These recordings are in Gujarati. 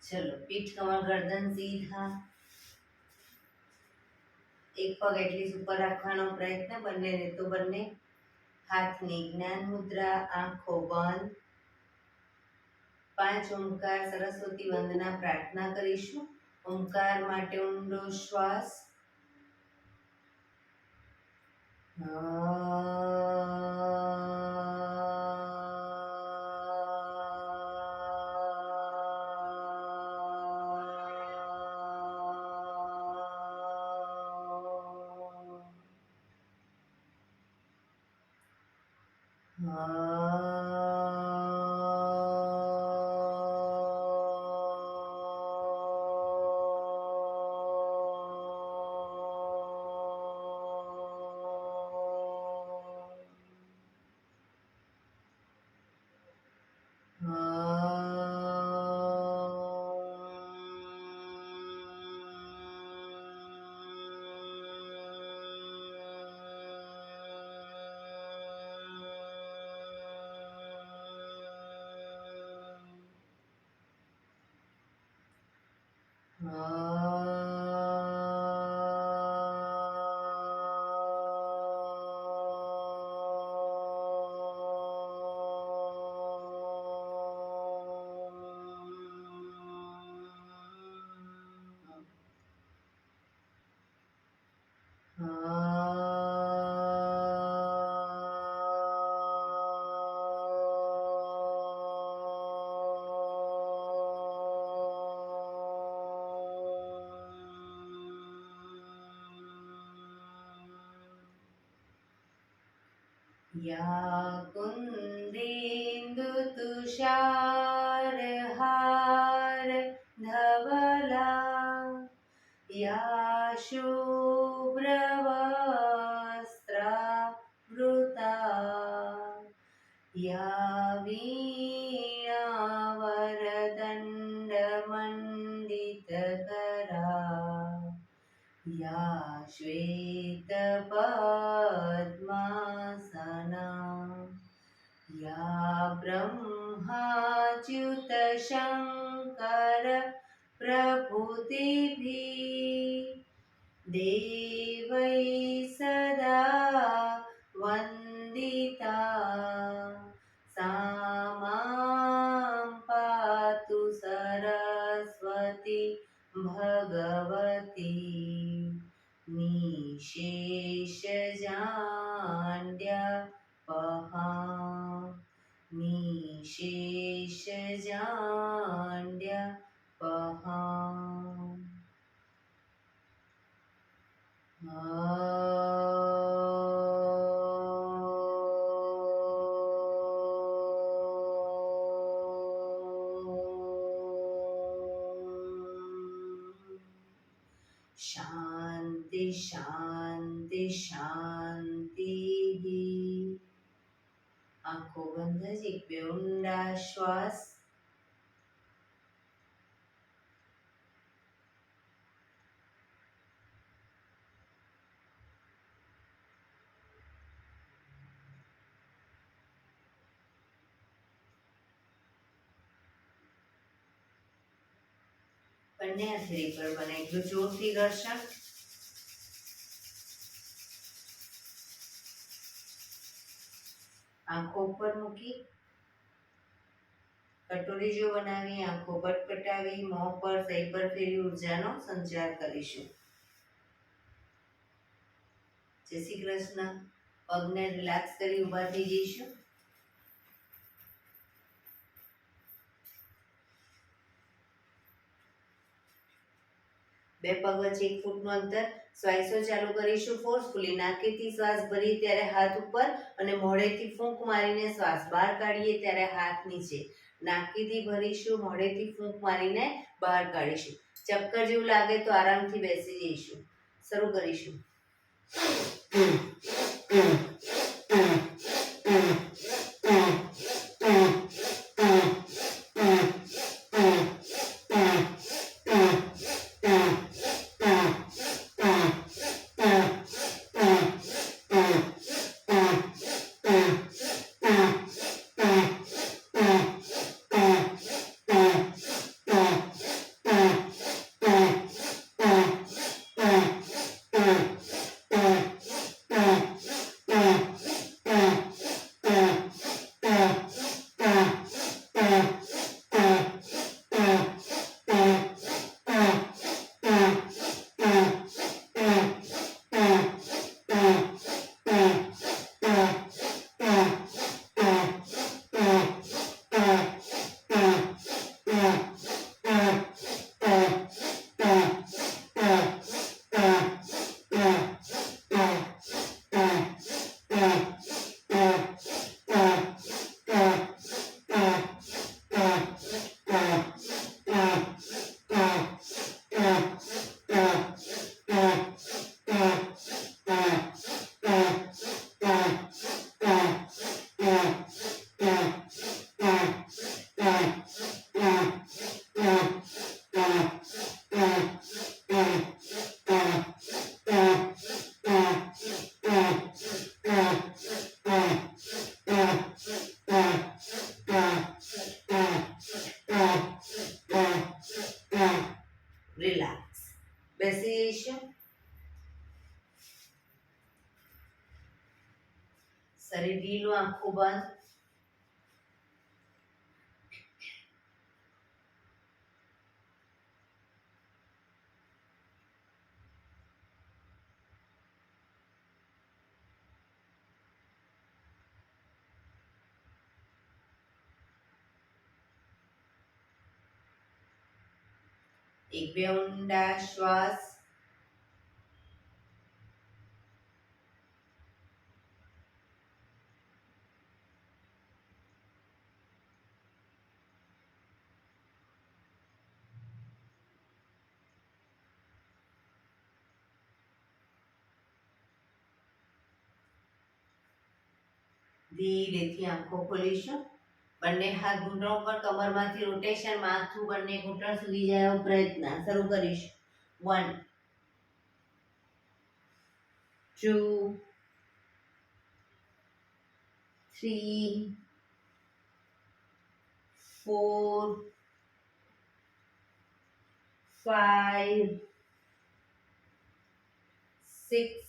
चलो पीठ कमर गर्दन सीधा, एक पग एटलीस्ट ऊपर રાખવાનો પ્રયત્ન, બંનેને તો બંને હાથની જ્ઞાન મુદ્રા, આંખો બંધ. 5 ઓમકાર સરસ્વતી વંદના પ્રાર્થના કરીશું. ઓમકાર માટે ઊંડો શ્વાસ. या कुन्देन्दु तुषारहार धवला, या शुभ्रवस्त्रावृता, या वीणावरदण्डमण्डितकरा, या श्वेतपद्मासना, या ब्रह्माच्युतशङ्कर प्रभृतिभिः देवैः सदा वन्दिता, सा मां पातु सरस्वती भगवती निशेषजाड्यापहा, निशेषजाड्यापहा. शांति शांति शांति. आंखों बंद જ એક બે ઊંડા શ્વાસ. બંને હથેળી પર બને એટલું જોરથી ઘર્ષણ. આંખો ઉપર મૂકી કટોરી જો બનાવી, આંખો પટપટાવી, મોં પર સૈબર ફેરી ઉર્જાનો સંચાર કરીશું. જય શ્રી કૃષ્ણ. પગને રિલેક્સ કરી ઊભા થઈ જઈશું. બે પગ વચ્ચે 1 ફૂટનું અંતર. શ્વાસો ચાલુ કરીશું ફોર્સફુલી. નાકેથી શ્વાસ ભરી ત્યારે હાથ ઉપર અને મોઢેથી ફૂંક મારીને શ્વાસ બહાર કાઢીએ ત્યારે હાથ નીચે. નાકેથી ભરીશું, મોઢેથી ફૂંક મારીને બહાર કાઢીશું. ચક્કર જેવું લાગે તો આરામથી બેસી જઈશું. શરૂ કરીશું. ઢીલું, આંખો બંધ. એક બે ઊંડા શ્વાસ. ધીરેથી આંખો ખોલીશું. બંને હાથ ઘૂંટણ ઉપર, કમરમાંથી રોટેશન, માથું બંને ઘૂંટણ સુધી જાય એવો પ્રયત્ન. શરૂ કરીશું. 1 2 3 4 5 6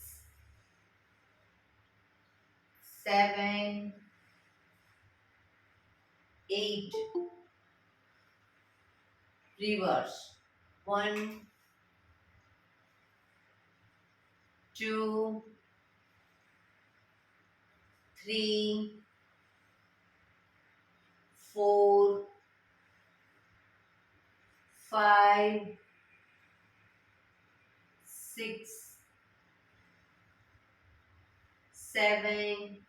7 8. Reverse. 1 2 3 4 5 6 7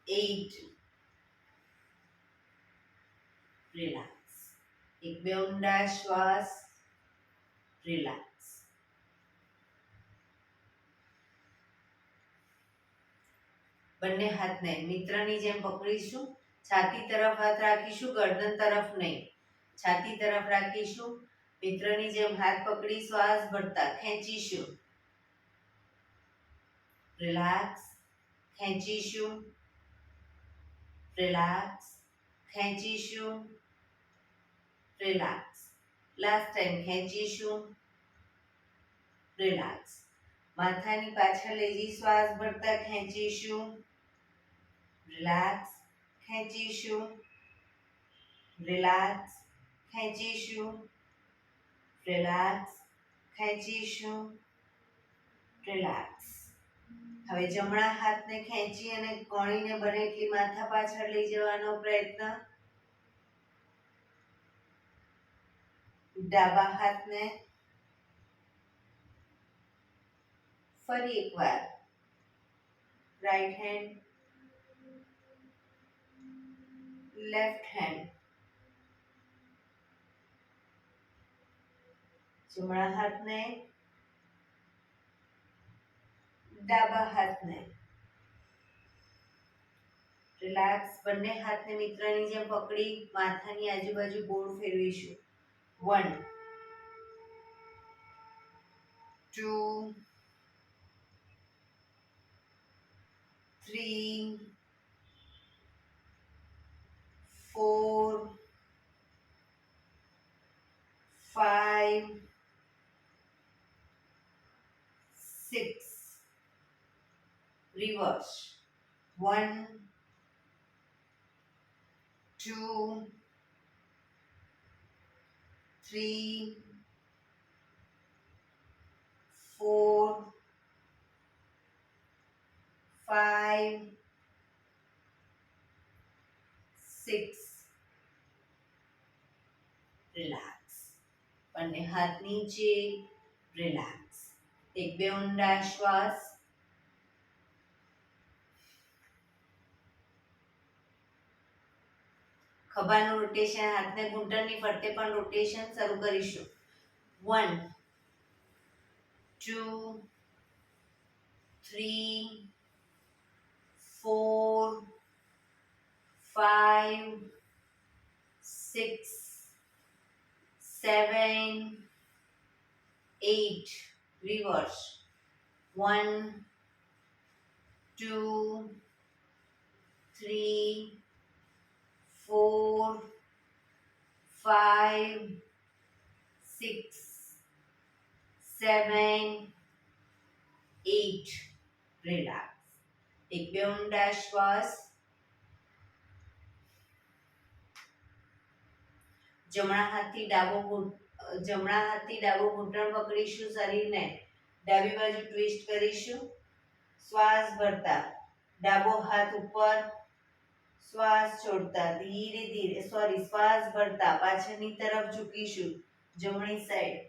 8. રિલેક્સ. એક બે ઊંડા શ્વાસ. રિલેક્સ. બંને હાથને મિત્રની જેમ પકડીશું. છાતી તરફ હાથ રાખીશું, ગરદન તરફ નહીં. છાતી તરફ રાખીશું. મિત્રની જેમ હાથ પકડી શ્વાસ ભરતા ખેંચીશું. રિલેક્સ. ખેંચીશું. રિલેક્સ. ખેંચીશું. રિલેક્સ. લાસ્ટ ટાઈમ ખેંચીશું. રિલેક્સ. માથાની પાછળ લઈ જઈ શ્વાસ ભરતા ખેંચીશું. રિલેક્સ. ખેંચીશું. રિલેક્સ. ખેંચીશું. રિલેક્સ. ખેંચીશું. રિલેક્સ. હવે જમણા હાથને ખેંચી અને કોણીને બને એટલી માથા પાછળ લઈ જવાનો પ્રયત્ન. ડાબા હાથને ફરી એકવાર રાઈટ હેન્ડ, લેફ્ટ હેન્ડ. જમણા હાથને, ડાબા હાથને. રિલેક્સ. બંને હાથને મિત્રની જેમ પકડી માથાની આજુબાજુ ગોળ ફેરવીશું. 1 2 3 4 5 6. Reverse. 1 2 3 4 5 6. રિલેક્સ. બંને હાથ નીચે. રિલેક્સ. એક બે ઊંડા શ્વાસ. ખભાનું રોટેશન, હાથને ઘૂંટણની ફરતે પણ રોટેશન શરૂ કરીશું. 1 2 3 4 5 6 7 8. Reverse. 1 2 3 4 5 6 7 8. Relax. એક બે ઊંડા શ્વાસ. જમણા હાથથી ડાબો ઘૂંટણ પકડીશું, શરીરને ડાબી બાજુ ટ્વિસ્ટ કરીશું. શ્વાસ ભરતા ડાબો હાથ ઉપર, શ્વાસ છોડતા ધીરે ધીરે શ્વાસ ભરતા પાછળની તરફ ઝૂકીશું, જમણી સાઈડ.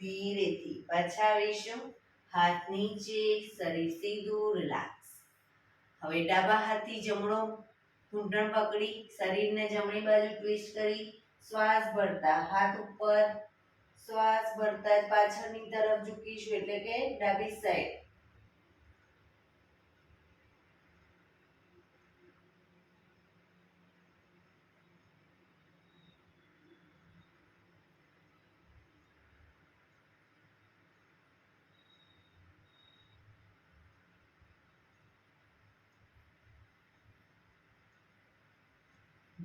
ધીરેથી પાછા આવીશું, હાથ નીચે, શરીર સીધું, રિલેક્સ. હવે ડાબા હાથથી જમણો ઘૂંટણ પકડી શરીરને જમણી બાજુ ટ્વિસ્ટ કરી શ્વાસ ભરતા હાથ ઉપર, શ્વાસ ભરતા જ પાછળની તરફ ઝૂકીશું એટલે કે ડાબી સાઈડ.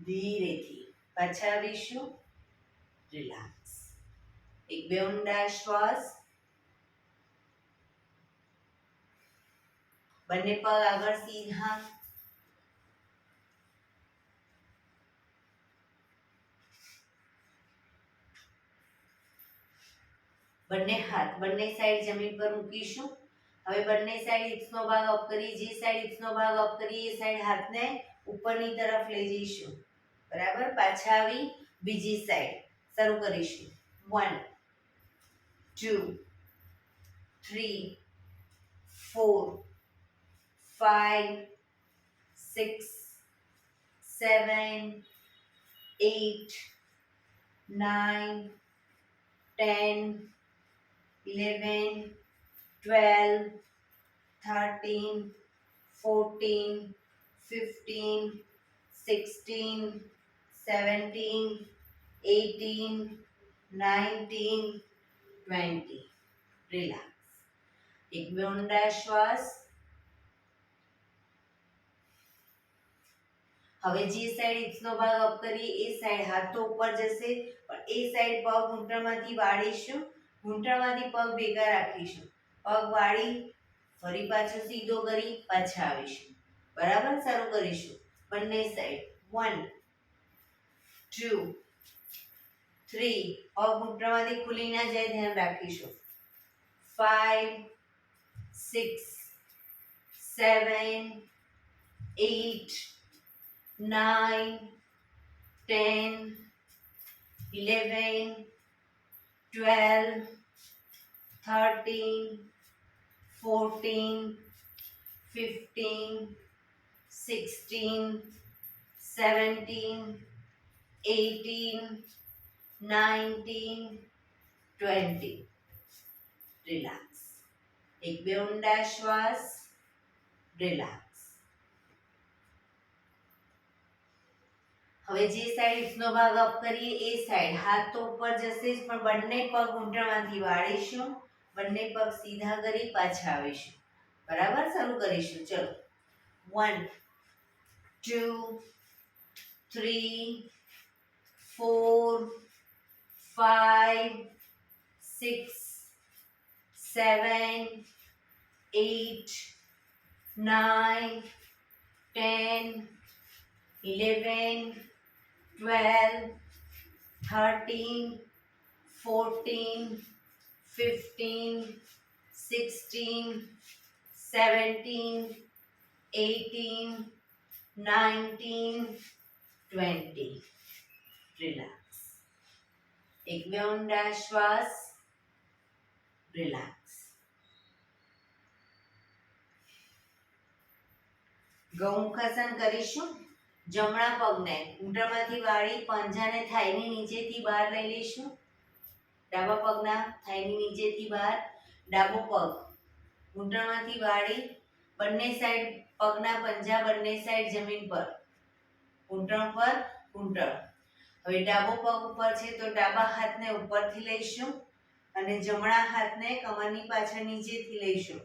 ધીરેથી પાછા આવીશું, રિલેક્સ. એક બે ઊંડા શ્વાસ. બંને પગ આગળ સીધા. બંને હાથ બંને સાઈડ જમીન પર મૂકીશું. હવે બંને સાઈડ હિપ્સનો ભાગ અપ કરી, જે સાઈડ હિપ્સનો ભાગ અપ કરી એ સાઈડ હાથને ઉપરની તરફ લઈ જઈશું. બરાબર. પાછા આવી બીજી સાઈડ શરૂ કરીશું. 1 2 3 4 5 6 7 8 9 10 11 12 13 14 15 16 17 18 19 20. રિલેક્સ. એક બે ઊંડા શ્વાસ. હવે જે સાઈડ હિપ્સનો ભાગ અપ કરીએ એ સાઈડ હાથ તો ઉપર જશે, પણ એ સાઈડ પગ ઘૂંટણમાંથી વાળીશું, ઘૂંટણમાંથી પગ ભેગા રાખીશું, પગ વાળી ફરી પાછો સીધો કરી પાછા આવીશું. બરાબર. શરૂ કરીશું. બંને સાઈડ. 1 2 3 પગ ઘૂંટણમાંથી ખુલી ના જાય ધ્યાન રાખીશું. 5 6 7 8 9 10 11 12 13 14 15 16 17 18 19 20. રિલેક્સ. એક બે ઊંડા શ્વાસ. રિલેક્સ. હવે જે સાઈડ હિપ્સનો ભાગ અપ કરીએ એ સાઈડ હાથ તો ઉપર જશે જ, પણ બંને પગ ઘૂંટણમાંથી વાળીશું, બંને પગ સીધા કરી પાછા આવીશું. બરાબર. શરૂ કરીશું. ચલો. 1 2 3 4 5 6 7 8 9 10 11 12 13 14 15 16 17 18 19 20. રિલેક્સ. એક બે ઊંડા શ્વાસ. રિલેક્સ. ગૌમુખાસન કરીશું. જમણા પગને ઘૂંટણમાંથી વાળી પંજાને થાઈની નીચેથી બહાર લઈ લઈશું. ડાબા પગના થાઈની નીચેથી બહાર. ડાબો પગ ઘૂંટણમાંથી વાળી બંને સાઈડ પગના પંજા બંને સાઈડ જમીન પર, ઘૂંટણ પર ઘૂંટણ. હવે ડાબો પગ ઉપર છે તો ડાબા હાથને ઉપરથી લઈશું અને જમણા હાથને કમરની પાછળ નીચેથી લઈશું.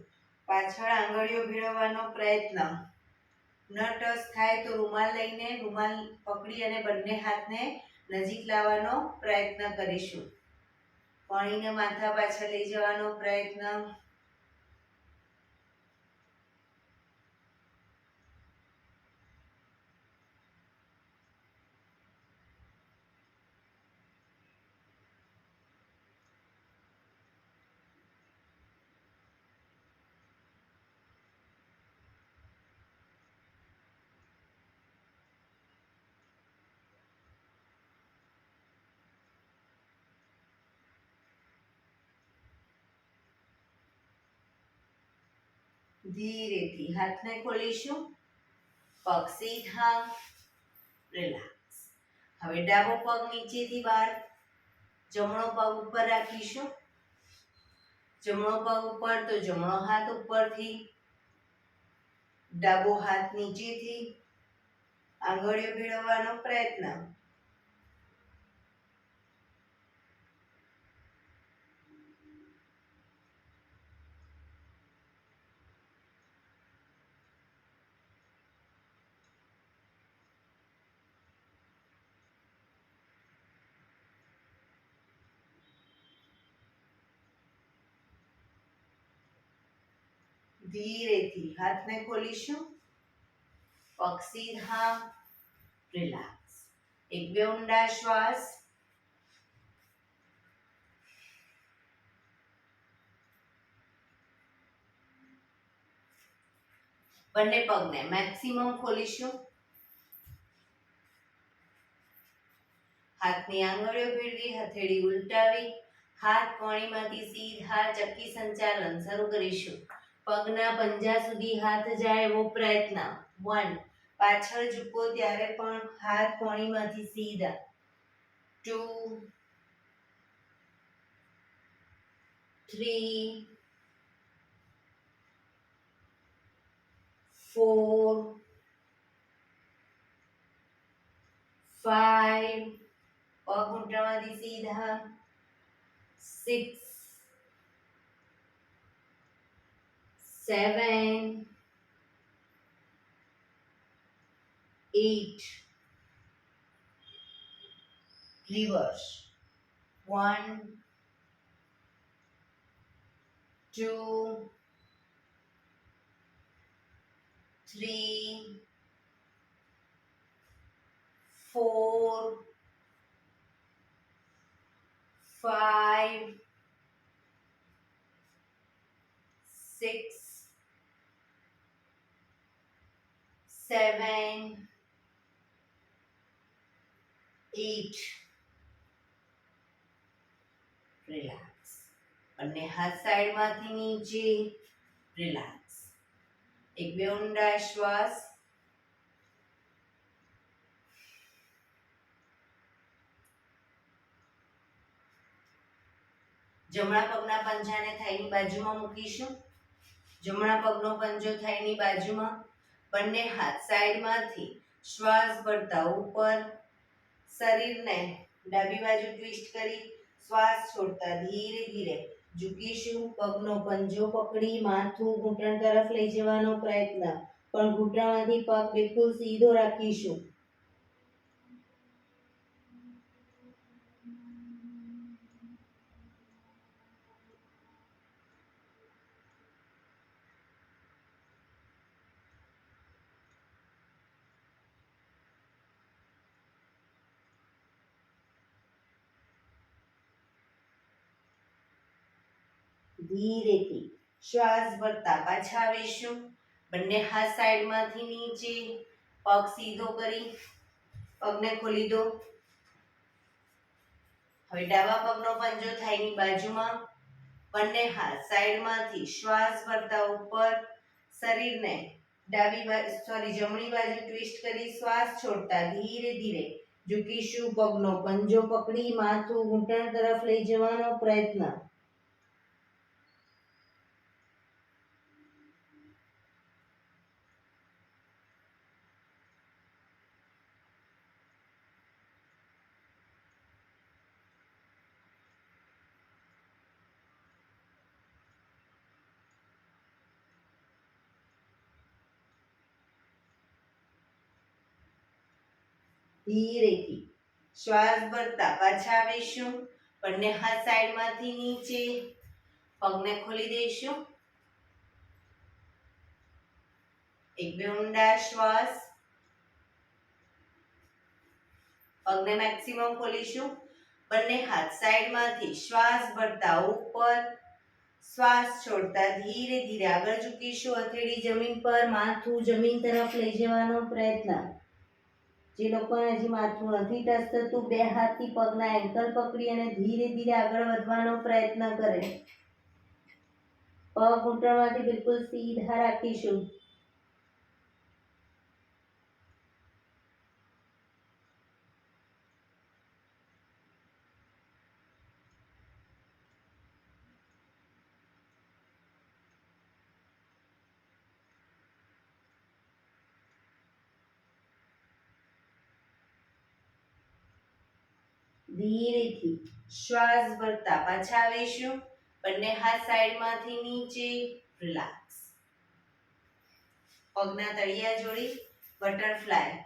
પાછળ આંગળીઓ ભેળવવાનો પ્રયત્ન. ન ટચ થાય તો રૂમાલ લઈને રૂમાલ પકડી અને બંને હાથને નજીક લાવવાનો પ્રયત્ન કરીશું. પાણીને માથા પાછળ લઈ જવાનો પ્રયત્ન. ધીરેથી હાથને ખોલીશું. પગ સીધા. રિલેક્સ. હવે ડાબો પગ નીચેથી બહાર, જમણો પગ ઉપર રાખીશું. જમણો પગ ઉપર તો જમણો હાથ ઉપરથી, ડાબો હાથ નીચેથી. આંગળીઓ ભેળવવાનો પ્રયત્ન. ધીરેથી હાથને ખોલીશું. પગ સીધા. રિલેક્સ. એક બે ઊંડા શ્વાસ. બંને પગને મેક્સિમમ ખોલીશું. હાથની આંગળીઓ ભેળવી, હથેળી ઉલટાવી, હાથ કોણીમાંથી સીધા ચક્કી સંચાલન શરૂ કરીશું. પગના પંજા સુધી હાથ જાય એવો પ્રયત્ન. 1. પાછળ ઝૂકો ત્યારે પણ હાથ કોણીમાંથી સીધા. 2, 3, 4, 5. પગ ઘૂંટણમાંથી સીધા. 6, 7, 8. Reverse. 1, 2, 3, 4, 5, 6, 7, 8. રિલેક્સ. બંને હાથ સાઈડમાંથી નીચે. રિલેક્સ. એક બે ઊંડા શ્વાસ. જમણા પગના પંજાને થાઈની બાજુમાં મૂકીશું. જમણા પગનો પંજો થાઈની બાજુમાં. બંને હાથ સાઈડમાંથી શ્વાસ ભરતા ઉપર. શરીરને ડાબી બાજુ ટ્વિસ્ટ કરી શ્વાસ છોડતા ધીરે ધીરે ઝૂકીશું. પગનો પંજો પકડી માથું ઘૂંટણ તરફ લઈ જવાનો પ્રયત્ન, પણ ઘૂંટણમાંથી પગ બિલકુલ સીધો રાખીશું. ધીરેથી શ્વાસ ભરતા પાછા આવીશું. બંને હાથ સાઈડમાંથી નીચે. પગ સીધો કરી પગને ખોલી દો. હવે ડાબા પગનો પંજો થાઈની બાજુમાં. બંને હાથ સાઈડમાંથી શ્વાસ ભરતા ઉપર. શરીરને જમણી બાજુ ટ્વિસ્ટ કરી શ્વાસ છોડતા ધીરે ધીરે ઝૂકીશું. પગનો પંજો પકડી માથું ઘૂંટણ તરફ લઈ જવાનો પ્રયત્ન. ધીરેથી શ્વાસ ભરતા પાછા આવીશું. બંને હાથ સાઈડમાંથી નીચે, પગને ખોલી દઈશું. એક બે ઊંડા શ્વાસ. પગને મેક્સિમમ ખોલીશું. બંને હાથ સાઈડમાંથી શ્વાસ ભરતા ઉપર, શ્વાસ છોડતા ધીરે ધીરે આગળ ઝૂકીશું. હથેળી જમીન પર, માથું જમીન તરફ લઈ જવાનો પ્રયત્ન. જે લોકોને હજી માથું નથી ટચ થતું, બે હાથથી પગના એન્કલ પકડી અને ધીરે ધીરે આગળ વધવાનો પ્રયત્ન કરે. પગ ઘૂંટણમાંથી બિલકુલ સીધા રાખીશું. ધીરેથી શ્વાસ ભરતા પાછા આવીશું. બંને હાથ સાઈડમાંથી નીચે, રિલેક્સ. પગના તળિયા જોડી બટરફ્લાય.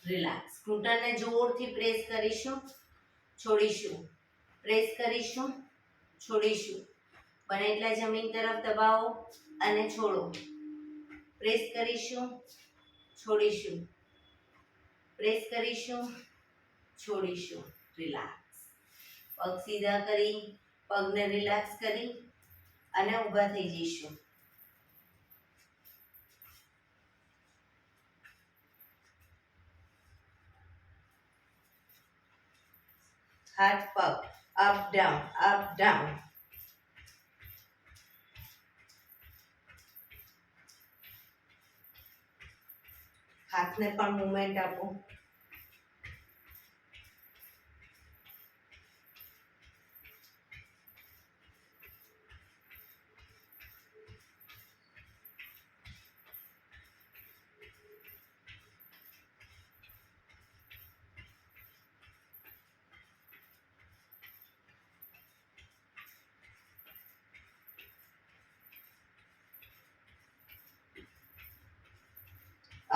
રિલેક્સ. ઘૂંટણને જોરથી પ્રેસ કરીશું, છોડીશું. પ્રેસ કરીશું, છોડીશું. બને એટલા જમીન તરફ દબાવો અને છોડો. પ્રેસ કરીશું, છોડીશું. પ્રેસ કરીશું, છોડીશું. રિલેક્સ. પગ સીધા કરી, પગને રિલેક્સ કરી અને ઊભા થઈ જઈશું. હાથ પગ અપ ડાઉન, અપ ડાઉન. હાથને પણ મૂવમેન્ટ આપો.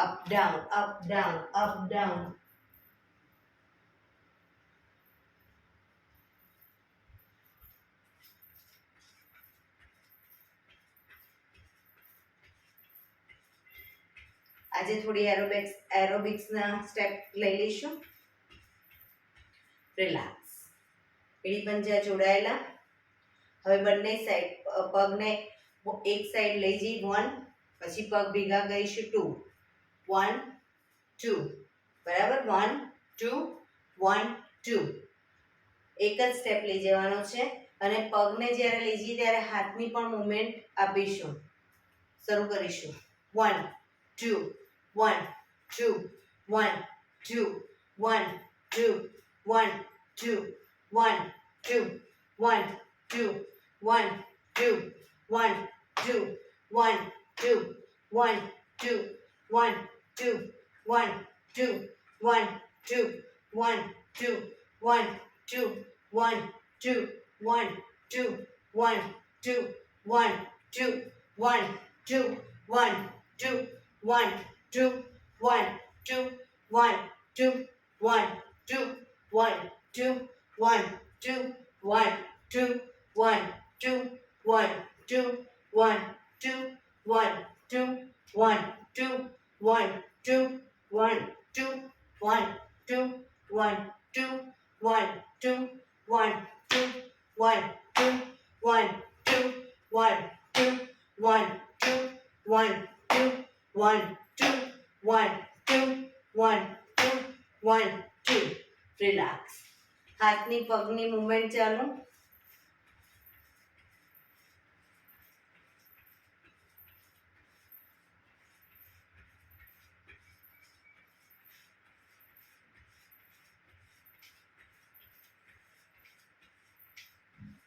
Up down, up down, up down. આજે થોડી એરોબિક્સના સ્ટેપ લઈ લઈશું. રિલેક્સ. એડી પંજા જોડાયેલા. હવે બંને સાઈડ પગને એક સાઈડ લઈ જઈ 1, પછી પગ ભેગા કરીશું 2. 1 2. બરાબર. 1 2 1 2. એક જ સ્ટેપ લઈ જવાનો છે અને પગને જ્યારે લઈ જઈએ ત્યારે હાથની પણ મૂવમેન્ટ આપીશું. શરૂ કરીશું. 1 2 1 2 1 2 1 2 1 2 1 2 1 2 1 2 1 2 1 2 1 2 1 2 1 2 1 2 1 2 1 2 1 2 1 2 1 2 1 2 1 2 1 2 1 2 1 2 1 2 1 2 1 2 1 2 1 2 1 2 1 2 1 2 1 2 1 2 1 2 1 2 1 2 1 2 1 2 1 2 1 2 1 2 1 2 1 2 1 2 1 2 1 2 1 2 1 2. રિલેક્સ. હાથની પગની મૂવમેન્ટ ચાલુ.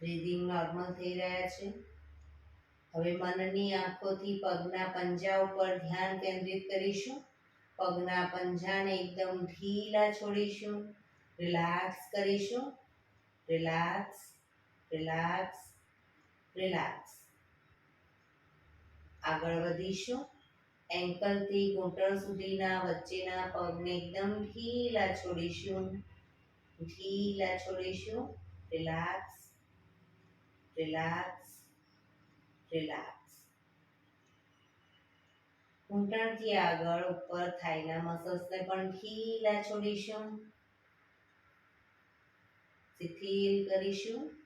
બ્રીધિંગ નોર્મલ થઈ રહ્યા છે. હવે મનની આંખોથી પગના પંજા ઉપર ધ્યાન કેન્દ્રિત કરીશું. પગના પંજાને એકદમ ઢીલા છોડીશું. રિલેક્સ કરીશું. Relax, relax, relax. આગળ વધીશું. એન્કલથી ઘૂંટણ સુધીના વચ્ચેના પગને એકદમ ઢીલા છોડીશું. ઢીલા છોડીશું. Relax, relax, relax. ઘૂંટણથી આગળ ઉપર થાઈના મસલ્સને પણ ઢીલા છોડીશું. શિથિલ કરીશું.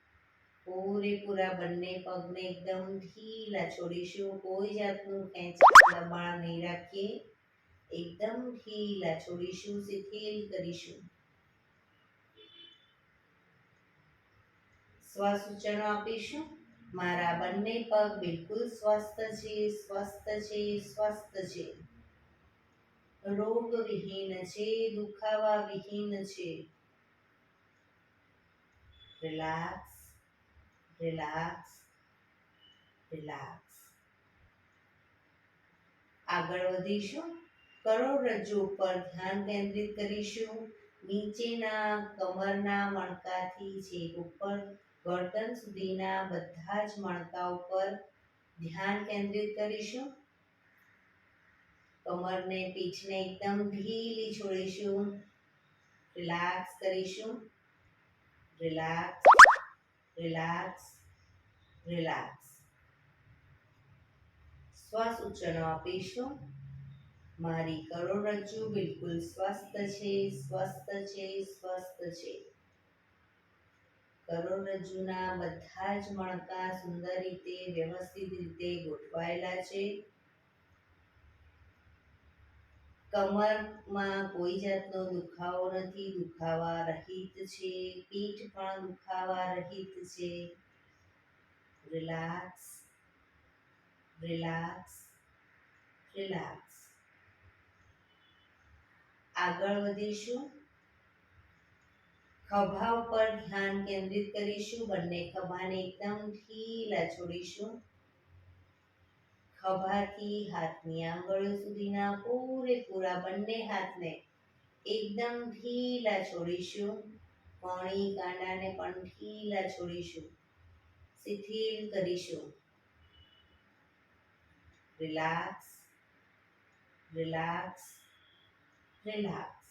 પૂરેપૂરા બંને પગને એકદમ ઢીલા છોડીશું. કોઈ જાતનું ખેંચાણ દબાણ નહીં રાખીએ. એકદમ ઢીલા છોડીશું. શિથિલ કરીશું. સ્વસૂચનો આપીશું. મારા બંને પગ બિલકુલ સ્વસ્થ છે, સ્વસ્થ છે, સ્વસ્થ છે. રોગ વિહીન છે, દુખાવા વિહીન છે. Relax, relax, relax. આગળ વધીશું. કરોડરજ્જુ ઉપર ધ્યાન કેન્દ્રિત કરીશું. નીચેના કમરના મણકાથી છેક ઉપર ગરદન સુધીના બધા જ મણકા ઉપર ધ્યાન કેન્દ્રિત કરીશું. કમરને પીઠને એકદમ ઢીલી છોડીશું. રિલેક્સ કરીશું. Relax, relax, relax. સ્વસૂચનો આપીશું. મારી કરોડરજ્જુ બિલકુલ સ્વસ્થ છે, સ્વસ્થ છે, સ્વસ્થ છે. કરોડરજ્જુના બધા જ મણકા સુંદર રીતે વ્યવસ્થિત રીતે ગોઠવાયેલા છે. કમરમાં કોઈ જાતનો દુખાવો નથી, દુખાવા રહિત છે. પીઠ પણ દુખાવા રહિત છે. Relax, relax, relax. આગળ વધીશું. ખભા ઉપર ધ્યાન કેન્દ્રિત કરીશું. બંને ખભાને એકદમ ઢીલા છોડીશું. ખભાથી હાથની આંગળીઓ સુધીના પૂરેપૂરા બંને હાથને એકદમ ઢીલા છોડીશું. કોણી કાંડાને પણ ઢીલા છોડીશું. શિથિલ કરીશું. Relax, relax, relax.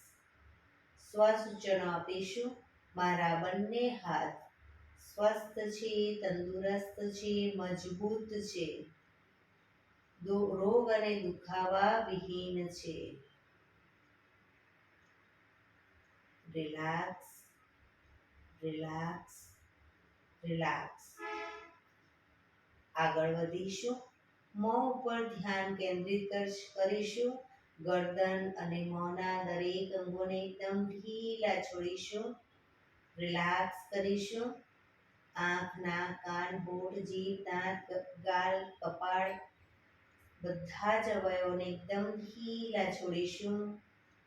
સ્વસૂચનો આપીશું. મારા બંને હાથ સ્વસ્થ છે, તંદુરસ્ત છે, મજબૂત છે. રોગ અને દુખાવા વિહીન છે. Relax, relax, relax. આગળ વધીશું. મોં ઉપર ધ્યાન કેન્દ્રિત કરીશું. ગરદન અને મોંના દરેક અંગોને એકદમ ઢીલા છોડીશું. રિલેક્સ કરીશું. આંખ, નાક, કાન, હોઠ, જીભ, દાંત, ગાલ, કપાળ બધા જ અવયવોને એકદમ ઢીલા છોડીશું.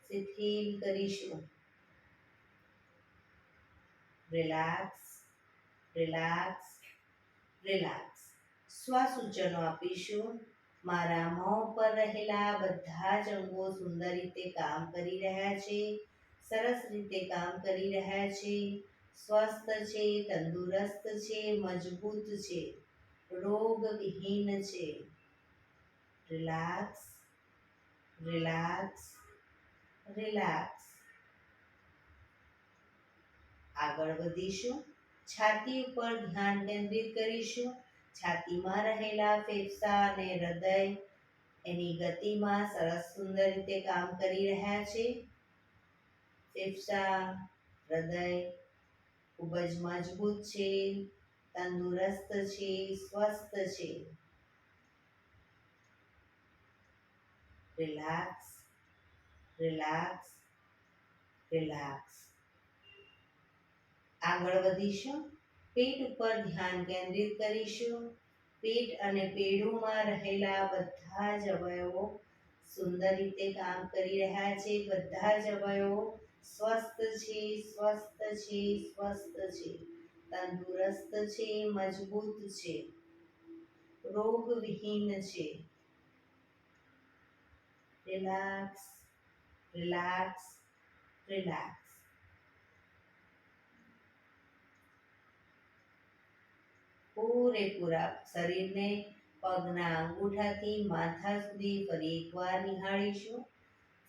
શિથિલ કરીશું. Relax, relax, relax. સ્વસૂચનો આપીશું. મારા મોં પર રહેલા બધા જ અંગો સુંદર રીતે કામ કરી રહ્યા છે. સરસ રીતે કામ કરી રહ્યા છે. સ્વસ્થ છે, તંદુરસ્ત છે, મજબૂત છે. રોગ વિહીન છે. Relax, relax, relax. આગળ વધીશું. છાતી ઉપર ધ્યાન કેન્દ્રિત કરીશું. છાતીમાં રહેલા ફેફસા અને હૃદય એની ગતિમાં સરસ સુંદર રીતે કામ કરી રહ્યા છે. ફેફસા, હૃદય ખૂબ જ મજબૂત છે, તંદુરસ્ત છે, સ્વસ્થ છે. Relax, relax, relax. આગળ વધીશું. પેટ ઉપર ધ્યાન કેન્દ્રિત કરીશું. પેટ અને પેડુમાં રહેલા બધા જ અવયવો સુંદર રીતે કામ કરી રહ્યા છે. બધા જ અવયવો સ્વસ્થ છે, સ્વસ્થ છે, સ્વસ્થ છે. તંદુરસ્ત છે, મજબૂત છે, રોગવિહીન છે. Relax, relax, relax. પૂરેપૂરા શરીરને પગના અંગૂઠાથી માથા સુધી ફરી એકવાર નિહાળીશું.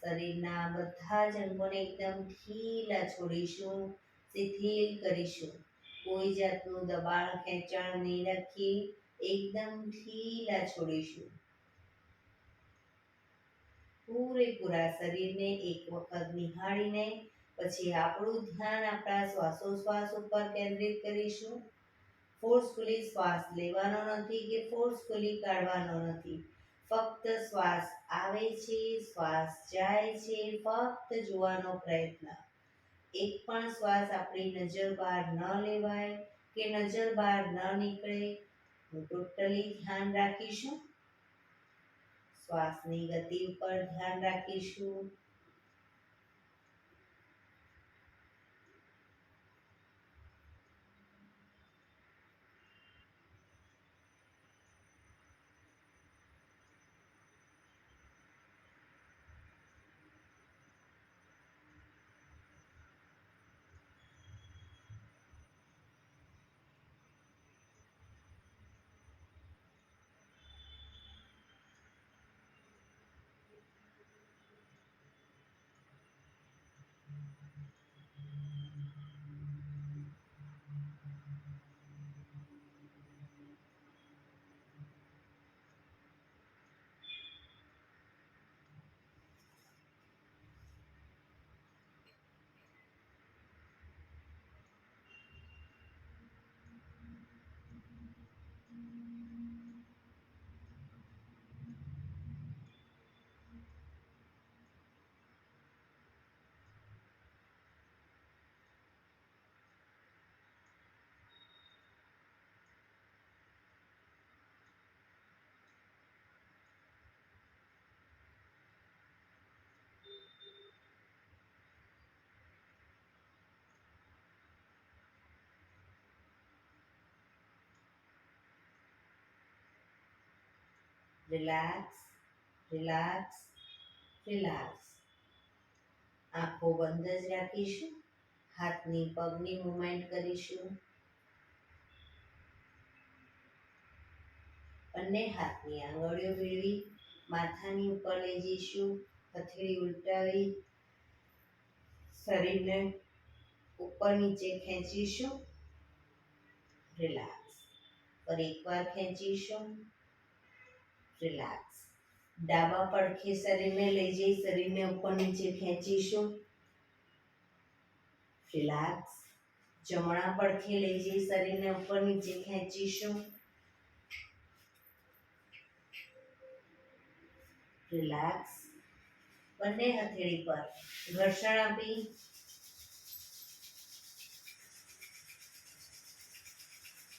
શરીરના બધા જ અંગોને એકદમ ઢીલા છોડીશું, શિથિલ કરીશું. કોઈ જાતનું દબાણ ખેંચાણ નહીં રાખીએ, એકદમ ઢીલા છોડીશું. પૂરેપૂરા શરીરને એક વખત નિહાળીને પછી આપણું ધ્યાન આપણા શ્વાસોશ્વાસ ઉપર કેન્દ્રિત કરીશું. ફોર્સફુલી શ્વાસ લેવાનો નથી કે ફોર્સફુલી કાઢવાનો નથી. ફક્ત શ્વાસ આવે છે, શ્વાસ જાય છે, ફક્ત જોવાનો પ્રયત્ન. એક પણ શ્વાસ આપણી નજર બહાર ન લેવાય કે નજર બહાર ન નીકળે. ટોટલી ધ્યાન રાખીશું. શ્વાસની ગતિ ઉપર ધ્યાન રાખીશું. Relax, relax, relax. આંખો બંધ જ રાખીશું. હાથની પગની મૂવમેન્ટ કરીશું. બંને હાથની આંગળીઓ મેળવી માથાની ઉપર લઈ જઈશું. હથેળી ઉલટાવી શરીરને ઉપર નીચે ખેંચીશું. રિલેક્સ. ફરી એકવાર ખેંચીશું. રિલેક્સ. ડાબા પડખે શરીરને લઈ જઈ શરીરને ઉપર નીચે ખેંચીશું. રિલેક્સ. જમણા પડખે લઈ જઈ શરીરને ઉપર નીચે ખેંચીશું. રિલેક્સ. બંને હથેળી પર ઘર્ષણ આપી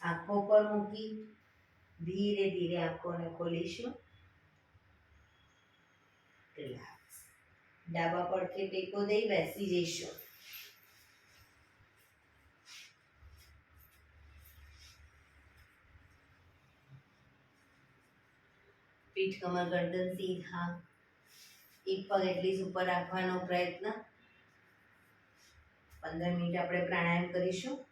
આંખો પર મૂકી ધીરે ધીરે આંખોને ખોલીશું. રિલેક્સ. ડાબા પડખે ટેકો દઈ બેસી જઈશું. પીઠ કમર ગરદન સીધા. એક પગ એટલીસ્ટ ઉપર રાખવાનો પ્રયત્ન. 15 મિનિટ આપણે પ્રાણાયામ કરીશું.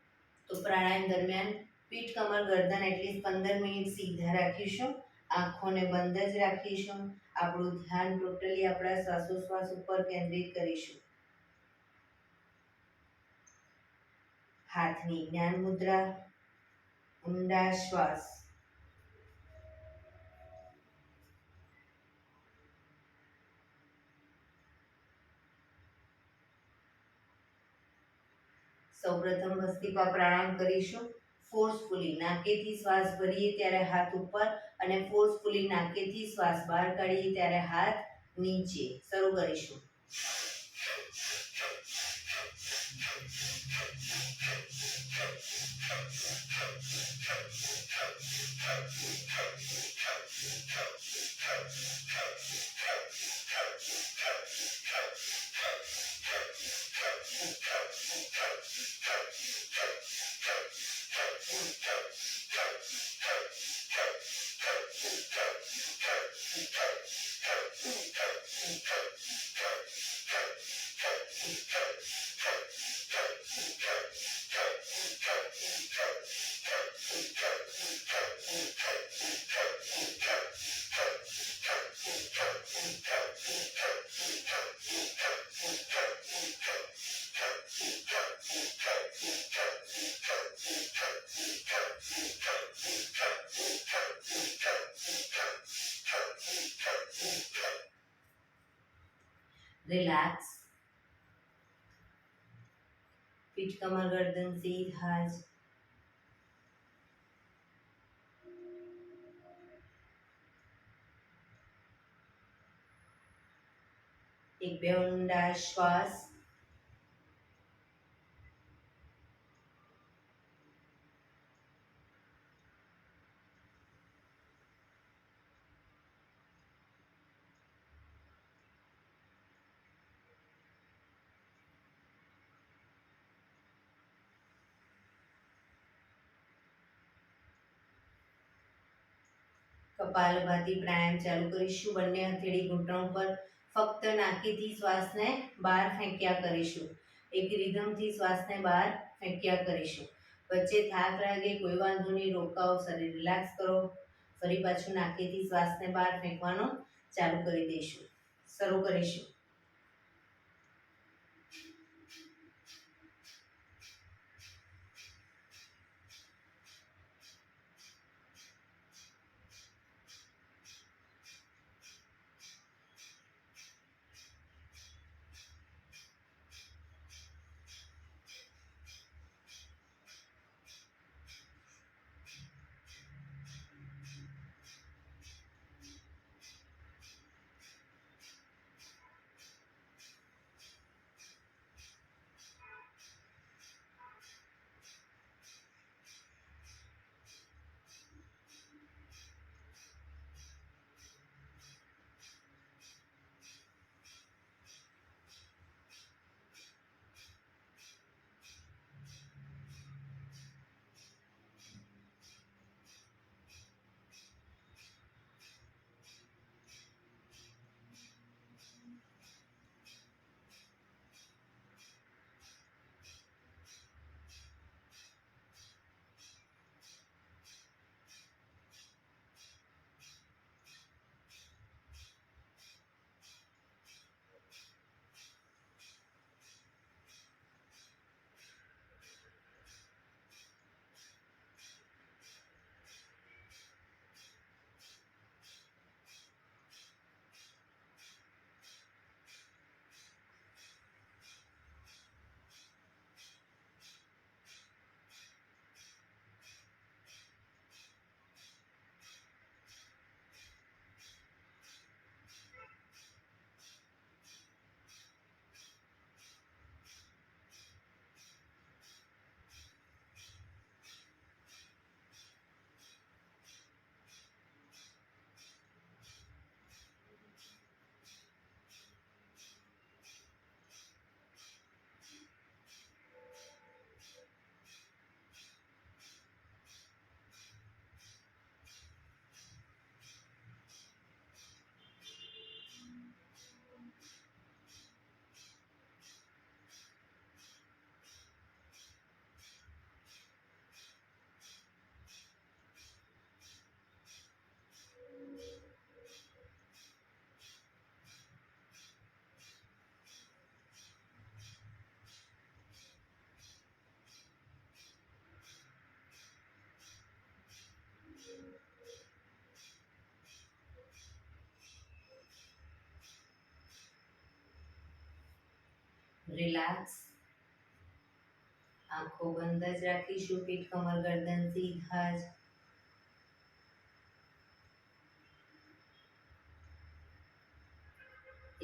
તો પ્રાણાયામ દરમિયાન પીઠ કમર ગરદન એટલીસ્ટ 15 મિનિટ સીધા રાખીશું. આંખોને બંધ જ રાખીશું. આપણું ધ્યાન ટોટલી આપણા શ્વાસોશ્વાસ ઉપર કેન્દ્રિત કરીશું. હાથની જ્ઞાન મુદ્રા. ઊંડા શ્વાસ. સૌપ્રથમ ભસ્ત્રિકા પ્રાણાયામ કરીશું. ફોર્સફુલી નાકેથી શ્વાસ ભરીએ ત્યારે હાથ ઉપર અને ફોર્સફુલી નાકેથી શ્વાસ બહાર કાઢીએ ત્યારે હાથ નીચે. શરૂ કરીશું. રિલેક્સ. पीठ कमर गर्दन सीधा જ. એક બે ઊંડા શ્વાસ. કપાલભાતી પ્રાણાયામ ચાલુ કરીશું. બંને હથેળી ઘૂંટણ પર ફક્ત નાકીથી શ્વાસને બહાર ફેંક્યા કરીશું. એક રિધમથી શ્વાસને બહાર ફેંક્યા કરીશું. વચ્ચે થાક લાગે કોઈ વાંધો નહીં, રોકાઓ, શરીર રિલેક્સ કરો. ફરી પાછું નાકીથી શ્વાસને બહાર ફેંકવાનો ચાલુ કરી દઈશું. શરૂ કરીશું. રિલેક્સ. આંખો બંધ જ રાખીશું. પીઠ કમર ગરદન સીધા જ.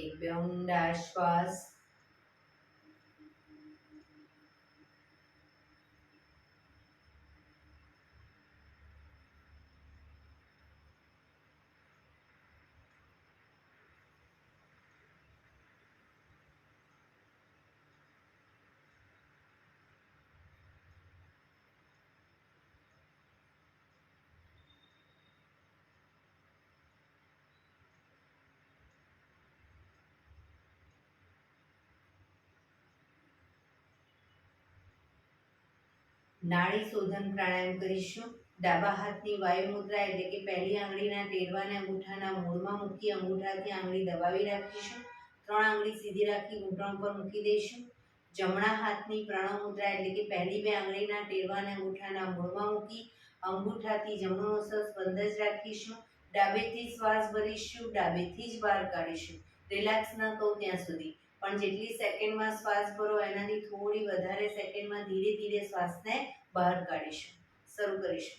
એક બે ઊંડા શ્વાસ. નાડી શોધન પ્રાણાયામ કરીશું. ડાબા હાથની વાયુ મુદ્રા એટલે કે પહેલી આંગળીના ટેરવાને અંગૂઠાના મૂળમાં મૂકી અંગૂઠાથી આંગળી દબાવી રાખીશું. 3 આંગળી સીધી રાખી ઘૂંટણ પર મૂકી દઈશું. જમણા હાથની પ્રણવ મુદ્રા એટલે કે પહેલી 2 આંગળીના ટેરવાને અંગૂઠાના મૂળમાં મૂકી અંગૂઠાથી જમણો નસ બંધ જ રાખીશું. ડાબેથી શ્વાસ ભરીશું, ડાબેથી જ બહાર કાઢીશું. રિલેક્સ ન કહું ત્યાં સુધી, પણ જેટલી સેકન્ડમાં શ્વાસ ભરો એનાથી થોડી વધારે સેકન્ડમાં ધીરે ધીરે શ્વાસને બહાર કાઢીશું. શરૂ કરીશું.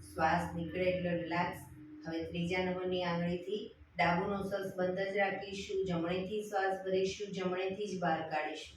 શ્વાસ નીકળે એટલે રિલેક્સ. હવે ત્રીજા નંબરની આંગળીથી ડાબુ નોઝલ્સ બંધ જ રાખીશું. જમણેથી શ્વાસ ભરીશું, જમણેથી જ બહાર કાઢીશું.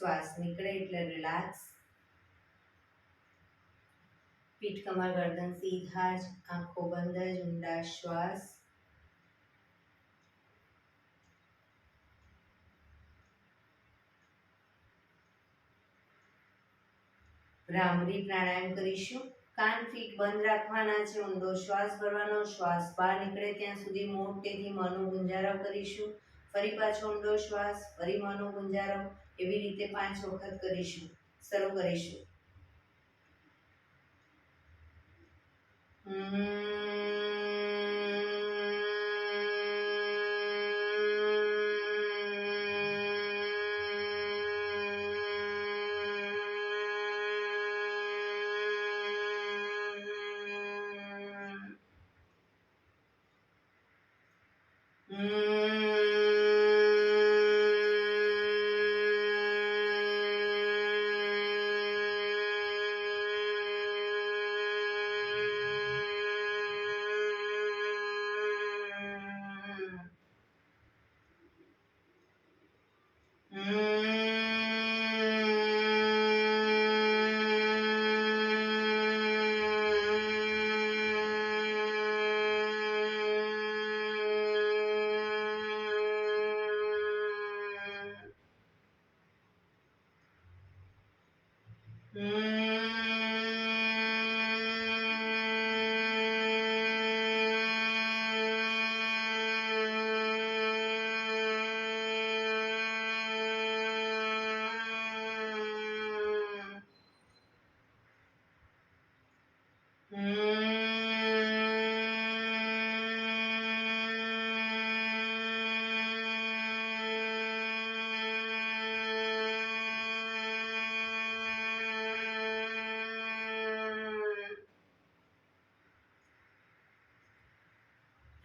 શ્વાસ નીકળે એટલે રિલેક્સ. પીઠ કમર ગરદન સીધા જ, આંખો બંધ જ, ઊંડા શ્વાસ. ભ્રામરી પ્રાણાયામ કરીશું. કાન ફીટ બંધ રાખવાના છે, ઊંડો શ્વાસ ભરવાનો, શ્વાસ બહાર નીકળે ત્યાં સુધી મોટેથી મોંનો ગુંજારો કરીશું. ફરી પાછો ઊંડો શ્વાસ, ફરી મોંનો ગુંજારો, એવી રીતે 5 વખત કરીશું. શરૂ કરીશું.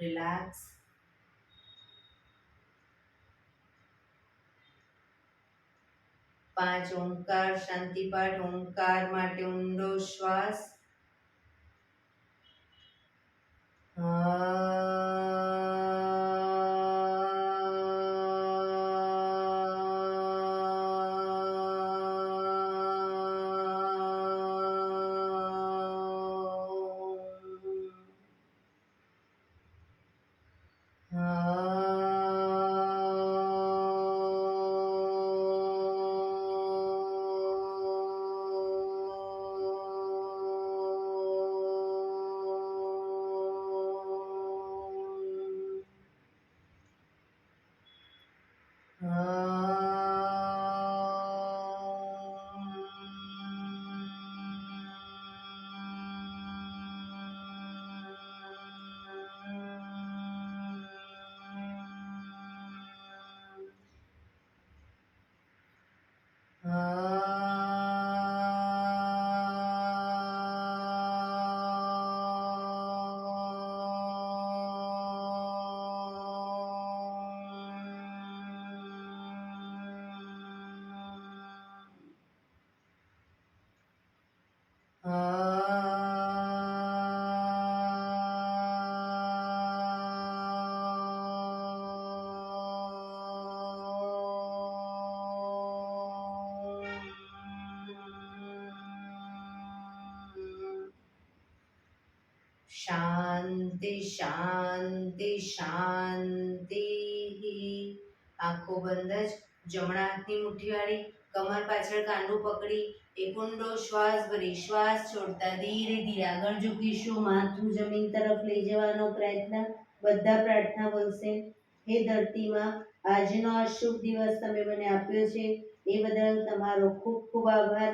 રિલેક્સ. પાંચ ઓમકાર શાંતિપાઠ. ઓમકાર માટે ઊંડો શ્વાસ. શાંતિ શાંતિ શાંતિ. આંખો બંધ જ, જમણા હાથની મુઠ્ઠી વાળી, કમર પાછળ કાંડું પકડી, એક ઊંડો શ્વાસ ભરી શ્વાસ છોડતા ધીરે ધીરે આગળ ઝૂકીશું. માથું જમીન તરફ લઈ જવાનો પ્રયત્ન. બધા પ્રાર્થના બોલશે. હે ધરતીમાં, આજનો આ શુભ દિવસ તમે મને આપ્યો છે એ બદલ તમારો ખૂબ ખૂબ આભાર.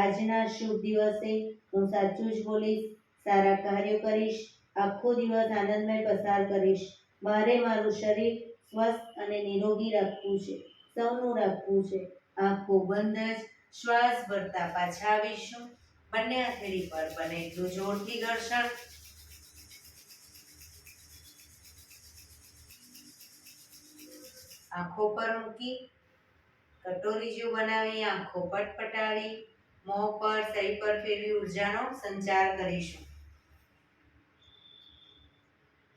આજના શુભ દિવસે હું સાચું જ બોલીશ, સારા કાર્યો કરીશ, આખો દિવસ આનંદમય પસાર કરીશ. મારે મારું શરીર સ્વસ્થ અને નિરોગી રાખવું છે, સૌનું રાખવું છે. આંખો બંધ જ, શ્વાસ ભરતા પાછા આવીશું. બંને હથેળી પર બને એટલું જોરથી ઘર્ષણ. આંખો પર મૂકી કટોરી જેવું બનાવી આંખો પટપટાવી મોં પર શરીર પર ફેરવી ઉર્જાનો સંચાર કરીશું.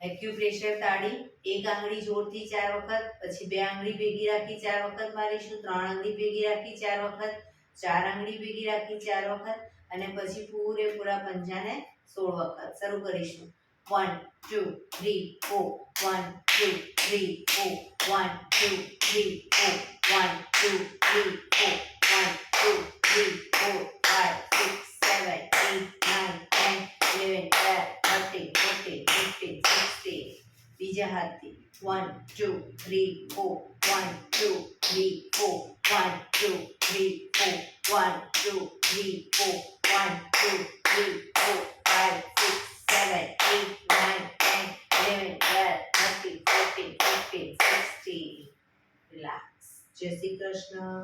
એક્યુપ્રેશર તાળી, એક આંગળી જોરથી 4 વખત, પછી 2 આંગળી ભેગી રાખી 4 વખત મારીશું, 3 આંગળી ભેગી રાખી 4 વખત, 4 આંગળી ભેગી રાખી 4 વખત અને પછી પૂરેપૂરા પંજાને 16 વખત. શરૂ કરીશું. 1 2 3 4 1 2 3 4 1 2 3 4 1 2 3 4 1 2 3 4 5 6 7 8 9 10 11 12 13 14 15 16. બીજા હાથથી 1 2 3 4 1 2 3 4 1 2 3 4 1 2 3 4 1 2 3 4 5 6 7 8 9 10 11 12 13 14 15 16. રિલેક્સ. જય શ્રી કૃષ્ણ.